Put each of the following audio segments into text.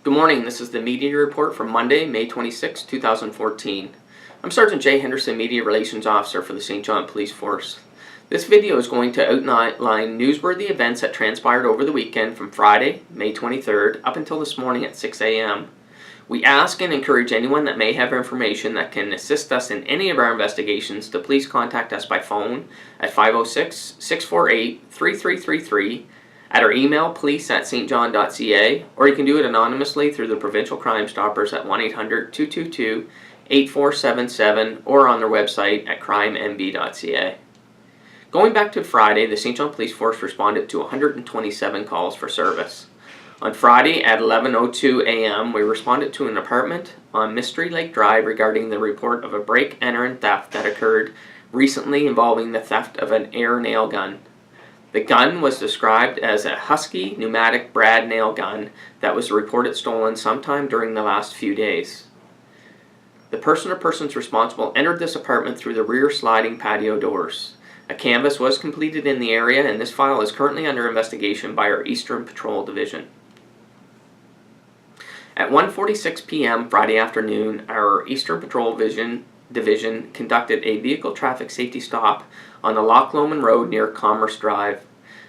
Good morning, this is the Media Report for Monday, May 26, 2014. I'm Sergeant Jay Henderson, Media Relations Officer for the St. John Police Force. This video is going to outline newsworthy events that transpired over the weekend from Friday, May 23rd, up until this morning at 6 a.m. We ask and encourage anyone that may have information that can assist us in any of our investigations to please contact us by phone at 506-648-3333, at our email police@stjohn.ca, or you can do it anonymously through the Provincial Crime Stoppers at 1-800-222-8477 or on their website at crimemb.ca. Going back to Friday, the St. John Police Force responded to 127 calls for service. On Friday at 11:02 a.m., we responded to an apartment on Mystery Lake Drive regarding the report of a break, enter, and theft that occurred recently involving the theft of an air nail gun. The gun was described as a Husky pneumatic brad nail gun that was reported stolen sometime during the last few days. The person or persons responsible entered this apartment through the rear sliding patio doors. A canvass was completed in the area, and this file is currently under investigation by our Eastern Patrol Division. At 1:46 p.m. Friday afternoon, our Eastern Patrol Division conducted a vehicle traffic safety stop on the Loch Lomond Road near Commerce Drive.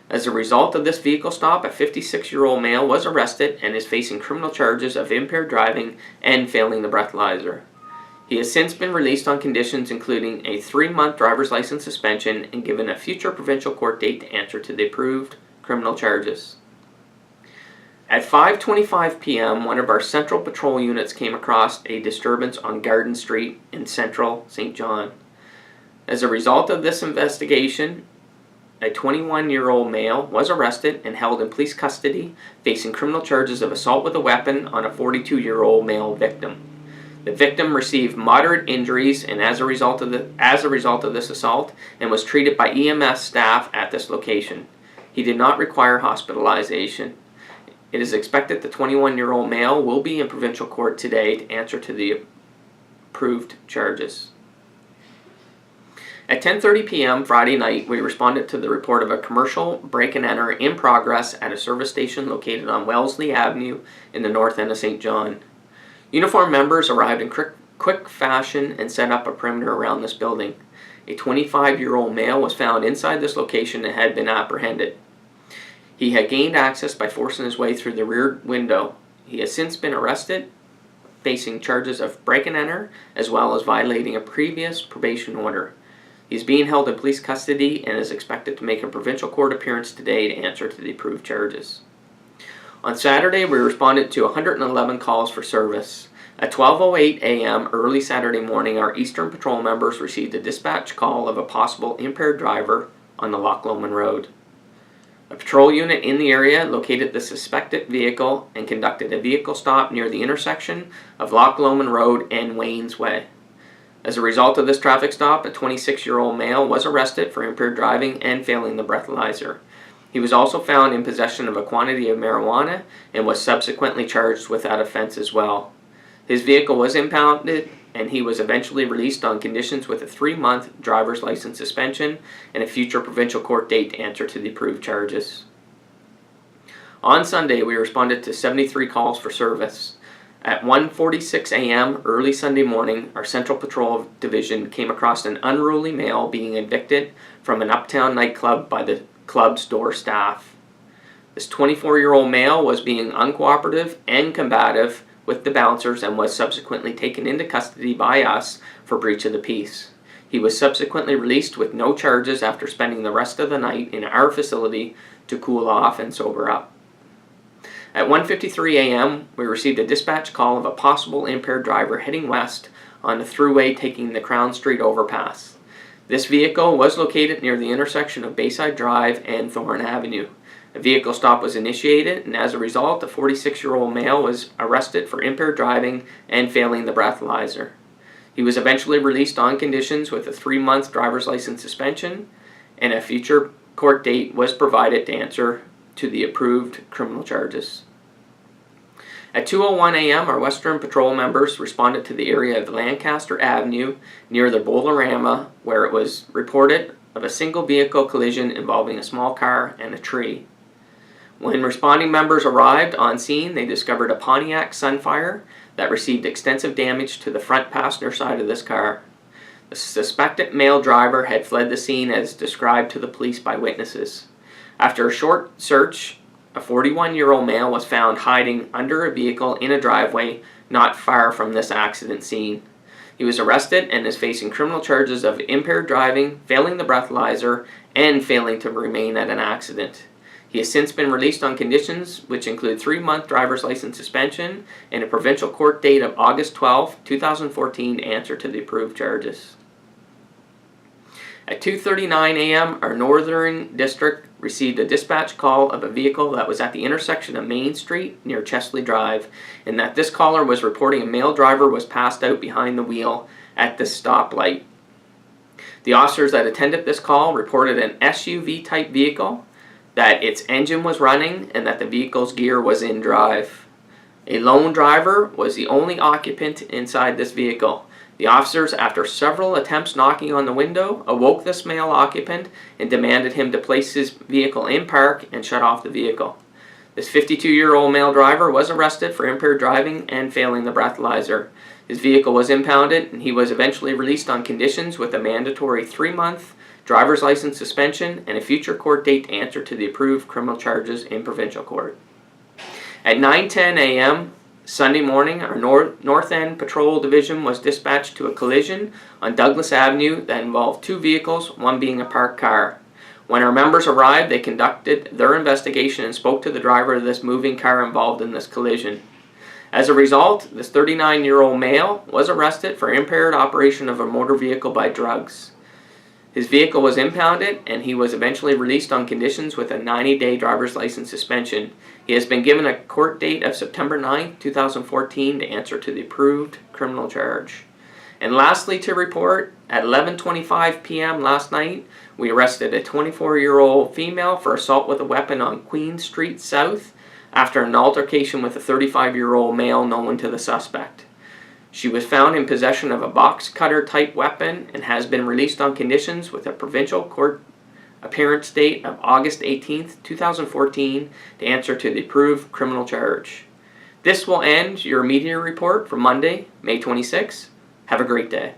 As a result of this vehicle stop, a 56-year-old male was arrested and is facing criminal charges of impaired driving and failing the breathalyzer. He has since been released on conditions including a 3-month driver's license suspension and given a future provincial court date to answer to the approved criminal charges. At 5:25 p.m., one of our Central Patrol units came across a disturbance on Garden Street in Central St. John. As a result of this investigation, a 21-year-old male was arrested and held in police custody, facing criminal charges of assault with a weapon on a 42-year-old male victim. The victim received moderate injuries and as a result of this assault, and was treated by EMS staff at this location. He did not require hospitalization. It is expected the 21-year-old male will be in provincial court today to answer to the approved charges. At 10:30 p.m. Friday night, we responded to the report of a commercial break-and-enter in progress at a service station located on Wellesley Avenue in the north end of St. John. Uniformed members arrived in quick fashion and set up a perimeter around this building. A 25-year-old male was found inside this location and had been apprehended. He had gained access by forcing his way through the rear window. He has since been arrested, facing charges of break-and-enter as well as violating a previous probation order. He is being held in police custody and is expected to make a provincial court appearance today to answer to the approved charges. On Saturday, we responded to 111 calls for service. At 12:08 a.m. early Saturday morning, our Eastern Patrol members received a dispatch call of a possible impaired driver on the Loch Lomond Road. A patrol unit in the area located the suspected vehicle and conducted a vehicle stop near the intersection of Loch Lomond Road and Waynes Way. As a result of this traffic stop, a 26-year-old male was arrested for impaired driving and failing the breathalyzer. He was also found in possession of a quantity of marijuana and was subsequently charged with that offense as well. His vehicle was impounded and he was eventually released on conditions with a 3-month driver's license suspension and a future provincial court date to answer to the approved charges. On Sunday, we responded to 73 calls for service. At 1:46 a.m. early Sunday morning, our Central Patrol Division came across an unruly male being evicted from an uptown nightclub by the club's door staff. This 24-year-old male was being uncooperative and combative with the bouncers and was subsequently taken into custody by us for breach of the peace. He was subsequently released with no charges after spending the rest of the night in our facility to cool off and sober up. At 1:53 a.m., we received a dispatch call of a possible impaired driver heading west on the thruway taking the Crown Street overpass. This vehicle was located near the intersection of Bayside Drive and Thorne Avenue. A vehicle stop was initiated, and as a result, a 46-year-old male was arrested for impaired driving and failing the breathalyzer. He was eventually released on conditions with a 3-month driver's license suspension, and a future court date was provided to answer to the approved criminal charges. At 2:01 a.m., our Western Patrol members responded to the area of Lancaster Avenue near the Bolorama, where it was reported of a single vehicle collision involving a small car and a tree. When responding members arrived on scene, they discovered a Pontiac Sunfire that received extensive damage to the front passenger side of this car. The suspected male driver had fled the scene as described to the police by witnesses. After a short search, a 41-year-old male was found hiding under a vehicle in a driveway not far from this accident scene. He was arrested and is facing criminal charges of impaired driving, failing the breathalyzer, and failing to remain at an accident. He has since been released on conditions which include 3-month driver's license suspension and a provincial court date of August 12, 2014 to answer to the approved charges. At 2:39 a.m., our Northern District received a dispatch call of a vehicle that was at the intersection of Main Street near Chesley Drive, and that this caller was reporting a male driver was passed out behind the wheel at this stoplight. The officers that attended this call reported an SUV-type vehicle, that its engine was running, and that the vehicle's gear was in drive. A lone driver was the only occupant inside this vehicle. The officers, after several attempts knocking on the window, awoke this male occupant and demanded him to place his vehicle in park and shut off the vehicle. This 52-year-old male driver was arrested for impaired driving and failing the breathalyzer. His vehicle was impounded and he was eventually released on conditions with a mandatory 3-month driver's license suspension and a future court date to answer to the approved criminal charges in provincial court. At 9:10 a.m. Sunday morning, our North End Patrol Division was dispatched to a collision on Douglas Avenue that involved 2 vehicles, one being a parked car. When our members arrived, they conducted their investigation and spoke to the driver of this moving car involved in this collision. As a result, this 39-year-old male was arrested for impaired operation of a motor vehicle by drugs. His vehicle was impounded and he was eventually released on conditions with a 90-day driver's license suspension. He has been given a court date of September 9, 2014 to answer to the approved criminal charge. And lastly to report, at 11:25 p.m. last night, we arrested a 24-year-old female for assault with a weapon on Queen Street South after an altercation with a 35-year-old male known to the suspect. She was found in possession of a box cutter type weapon and has been released on conditions with a provincial court appearance date of August 18, 2014 to answer to the approved criminal charge. This will end your media report for Monday, May 26. Have a great day.